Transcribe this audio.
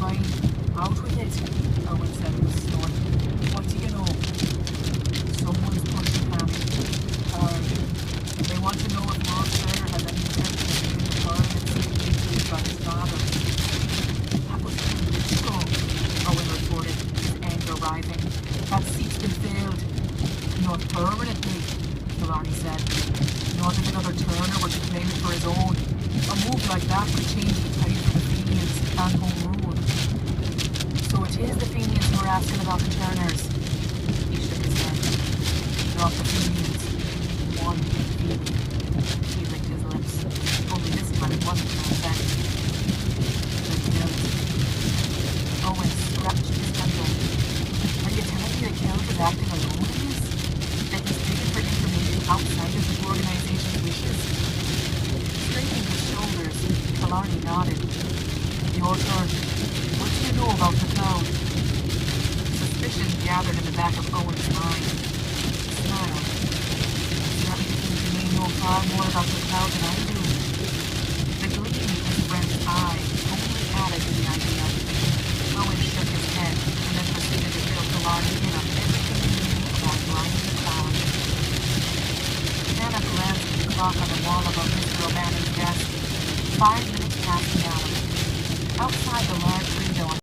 fine. Out with it, Owen said with a snort. What do you know? Someone's pushing him hard. They want to know if Lord Turner has any intention of doing the Parliament seat vetoed by his father. That was 10 minutes ago, Owen reported, his anger rising. That seat's been filled. Not permanently, Killarney said. Not if another Turner were to claim it for his own. A move like that could change the tide for the Fenians and Home Rule. So it is the Fenians who are asking about the Turners. He shook his head. Not the Fenians. One Fenian. He licked his lips. Only this time it wasn't an effect. The guilt. Owen scratched his temple. Are you telling me the Kilt is acting alone in this? That he's digging for information outside of the organization's wishes? Straightening his shoulders, Killarney nodded. Your turn. What do you know about the cloud? Suspicion gathered in the back of Owen's mind. He smiled. That means you may know far more about the cloud than I do. The gleam in his friend's eye only added to the idea. Owen shook his head and then proceeded to fill Killarney in on everything he knew about Brian the Cloud. Anna glanced at the clock on the wall above Mr. O'Bannon's desk. 5 minutes past the hour. Outside the large